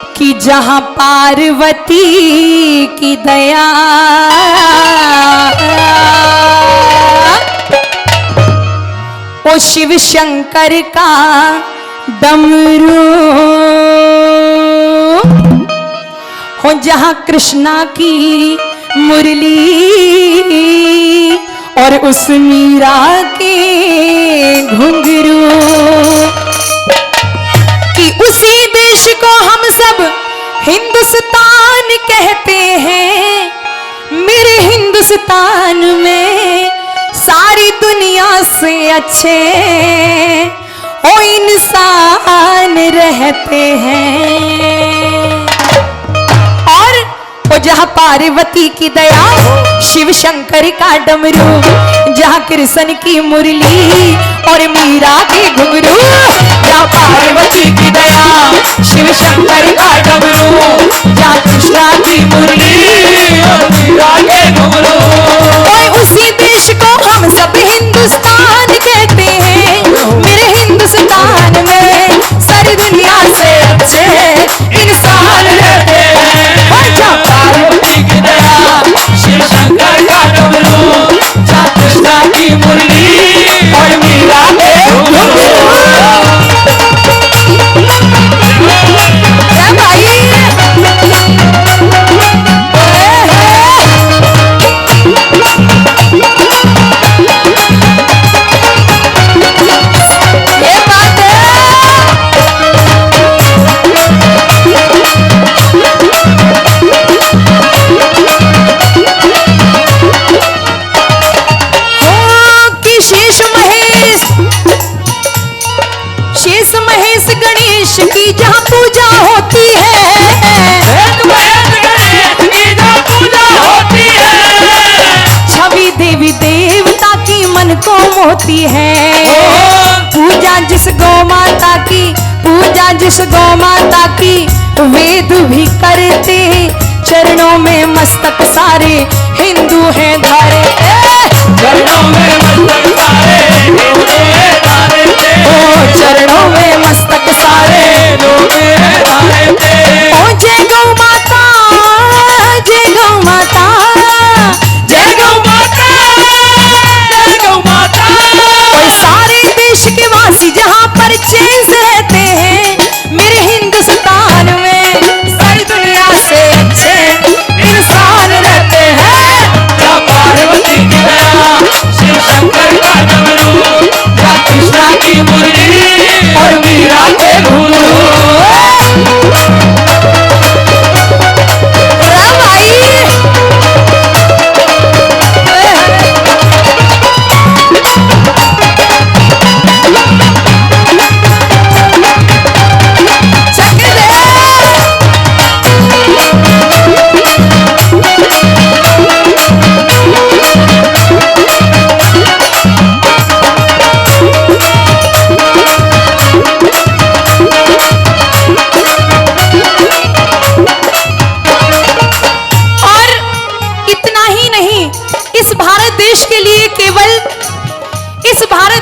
कि जहां पार्वती की दया ओ शिव शंकर का डमरू हो, जहां कृष्णा की मुरली और उस मीरा के घुंघरू, कि उसी देश को हम सब हिंदुस्तान कहते हैं। मेरे हिंदुस्तान में सारी दुनिया से अच्छे ओ इंसान रहते हैं। और वो जहां पार्वती की दया, शिव शंकर का डमरू, जहां कृष्ण की मुरली और मीरा के घुंघरू, जहां पार्वती की दया, शिव शंकर का डमरू, जहां कृष्णा की मुरली और मीरा के घुंघरू, और उसी देश को हम सब हिंदुस्तान कहते हैं। मेरे हिंदुस्तान में सारी दुनिया से अच्छे इंसान रहते हैं। जहां पार्वती की दया, शिव शंकर का डमरू, जहां कृष्णा की मुरली और मीरा के घुंघरू। की जहाँ पूजा होती है, छवि देवी देवता की मन को मोहती है। पूजा जिस गौ माता की, पूजा जिस गौ माता की, वेद भी करते, चरणों में मस्तक सारे हिंदू हैं धारे। चरणों में मस्तक सारे हिंदू हैं धारे, ओ चरणों में मस्तक सारे लोग हैं धारे। ओ जय गौ माता, जय गौ माता, जय गौ माता, जय गौ माता। और सारे देश के वासी जहाँ पर चैन से रहते हैं, मेरे हिंदुस्तान में सारी दुनिया से अच्छे इंसान रहते हैं। जहाँ पार्वती की दया, शिव शंकर का डमरू, जहाँ कृष्णा की मुरली और मीरा के घुंघरू।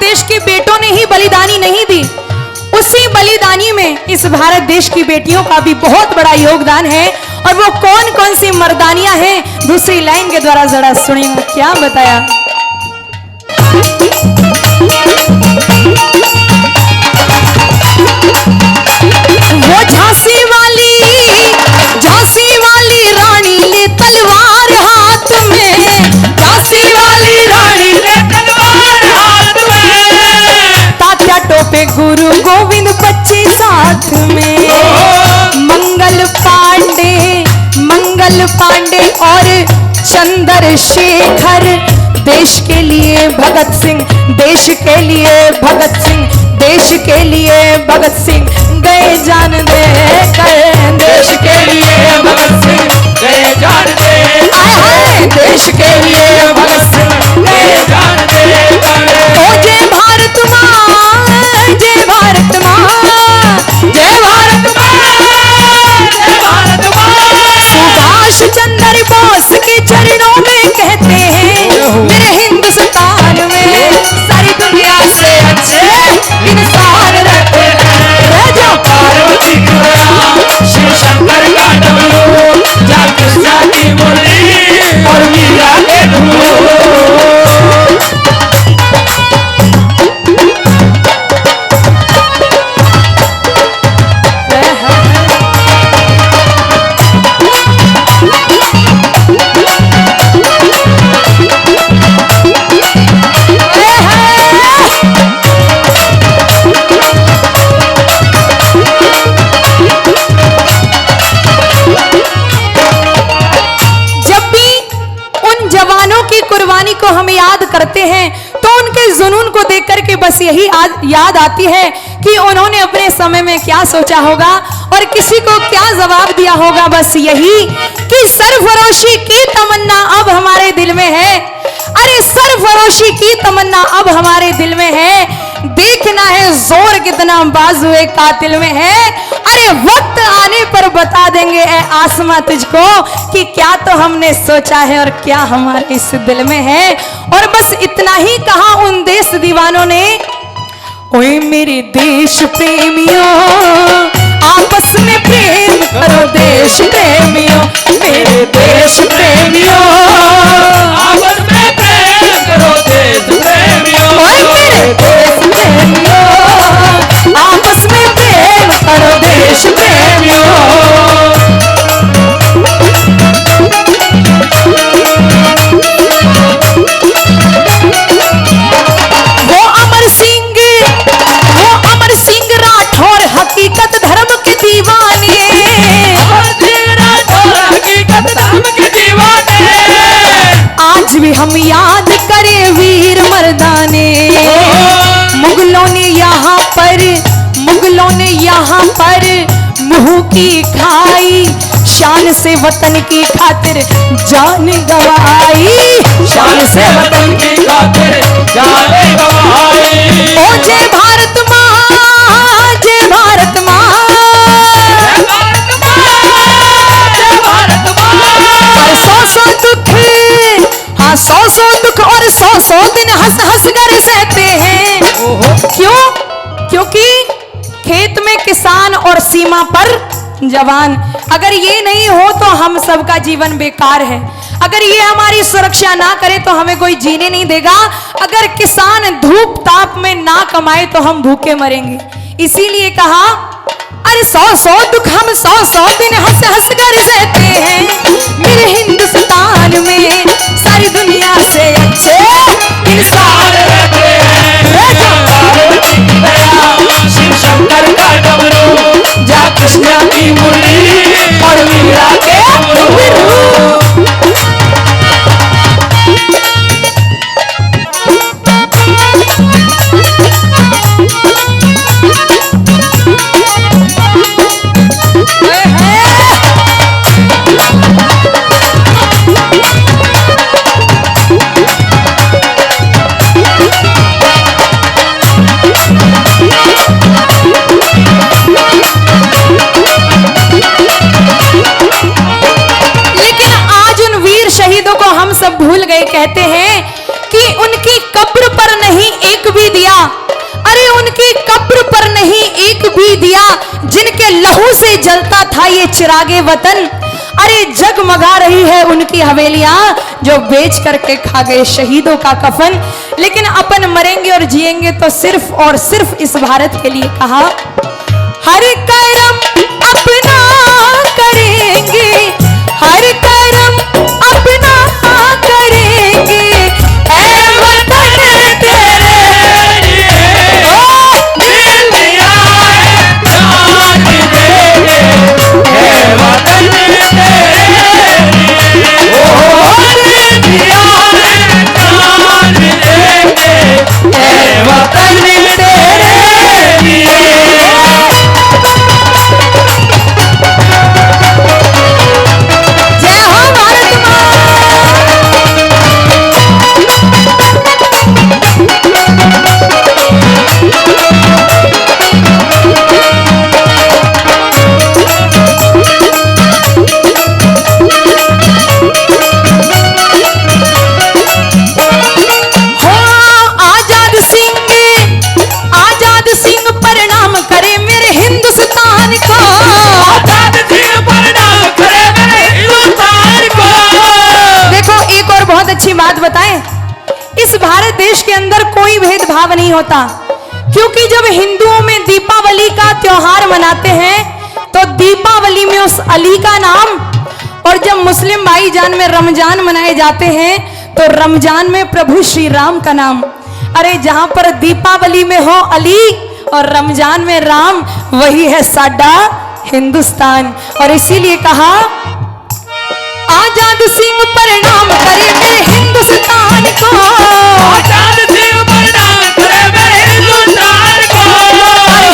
देश के बेटों ने ही बलिदानी नहीं दी, उसी बलिदानी में इस भारत देश की बेटियों का भी बहुत बड़ा योगदान है। और वो कौन कौन सी मर्दानियां हैं, दूसरी लाइन के द्वारा जरा सुनिए क्या बताया। वो झांसी वाली रानी ले तलवार हाथ में, झांसी वाली रानी ले तलवार हाथ में, तात्या टोपे गुरु गोविंद बच्चे साथ में, मंगल पांडे और चंद्रशेखर, देश के लिए भगत सिंह, देश के लिए भगत सिंह, देश के लिए भगत सिंह गए जान दे कर, देश के लिए भगत सिंह गए जान दे, देश के लिए भगत सिंह गए जान दे कर। ओ जय भारत माँ, जय भारत माँ, जय भारत माँ, जय भारत माँ। सुभाष चंद्र बोस के चरणों में कहते हैं, मेरे हिंदुस्तान में सारी दुनिया से अच्छे इंसान रहते हैं। जहाँ पार्वती की दया, देखते हैं तो उनके जुनून को देख करके बस यही याद आती है कि उन्होंने अपने समय में क्या सोचा होगा और किसी को क्या जवाब दिया होगा। बस यही कि सरफरोशी की तमन्ना अब हमारे दिल में है। अरे सरफरोशी की तमन्ना अब हमारे दिल में है, देखना है जोर कितना बाजुए कातिल में है। अरे वक्त आने पर बता देंगे ए आसमां तुझको कि क्या तो हमने सोचा है और क्या हमारे इस दिल में है। और बस इतना ही कहा उन देश दीवानों ने, ओए मेरे देश प्रेमियों आपस में प्रेम करो देश प्रेमियों, मेरे देश प्रेमियों आपस में प्रेम करो देश प्रेमियों, मेरे देश प्रेमियों आपस में प्रेम करो देश प्रेमियों। वो अमर सिंह राठौर हकीकत धर्म के दीवाने, हकीकत धर्म के दीवाने, आज भी हम याद करें वीर मर्दाने। मुगलों ने यहाँ पर मुंह की खाई, शान से वतन की खातिर जान गवाई, शान से वतन की खातिर जान गवाई। ओ जय भारत माँ, जय भारत माँ, जय भारत माँ, जय भारत माँ। और सौ दुख, हाँ सौ दुख और सौ दिन हंस हंस कर सहते हैं। क्यों? क्योंकि खेत में किसान और सीमा पर जवान। अगर ये नहीं हो तो हम सबका जीवन बेकार है। अगर ये हमारी सुरक्षा ना करे तो हमें कोई जीने नहीं देगा। अगर किसान धूप ताप में ना कमाए तो हम भूखे मरेंगे। इसीलिए कहा अरे सौ दुख हम सौ दिन हंस हंस कर सहते हैं। मेरे हिंदुस्तान में सारी दुनिया से अच्छे इंसान रहते हैं। शिव शंकर का डमरू, जा कृष्णा की मुरली और मीरा के घुंघरू। सब भूल गए। कहते हैं कि उनकी कब्र पर नहीं एक भी दिया, अरे उनकी कब्र पर नहीं एक भी दिया, जिनके लहू से जलता था ये चिरागे वतन। अरे जगमगा रही है उनकी हवेलियां जो बेच करके खा गए शहीदों का कफन। लेकिन अपन मरेंगे और जिएंगे तो सिर्फ और सिर्फ इस भारत के लिए। कहा हर कर्म अपना करेंगे, हर कर्म अपना करेंगे, ऐ वतन तेरे लिए दिल दिया है जान देंगे, ऐ वतन तेरे लिए। दिल दिया है जान देंगे, ऐ वतन तेरे लिए। जय हो भारत माँ। आजाद सिंह प्रणाम करे मेरे हिंदुस्तान को। आजाद सिंह प्रणाम करे मेरे हिंदुस्तान को। देखो एक और बहुत अच्छी बात बताएं, इस भारत देश के अंदर कोई भेदभाव नहीं होता। क्योंकि जब हिंदुओं में दीपावली का त्योहार मनाते हैं तो दीपावली में उस अली का नाम, और जब मुस्लिम भाईजान में रमजान मनाए जाते हैं तो रमजान में प्रभु श्री राम का नाम। अरे जहां पर दीपावली में हो अली और रमजान में राम, वही है साडा हिंदुस्तान। और इसीलिए कहा आजाद सिंह प्रणाम करे मेरे हिंदुस्तान को, आजाद सिंह प्रणाम करे मेरे हिंदुस्तान को।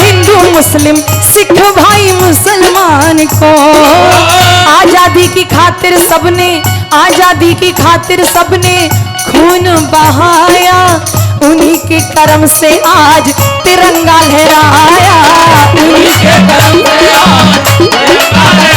हिंदू मुस्लिम सिख भाई मुसलमान को, आजादी की खातिर सबने, आजादी की खातिर सबने खून बहाया, उन्हीं के कर्म से आज तिरंगा लहराया, उन्हीं के कर्म से आज तिरंगा लहराया।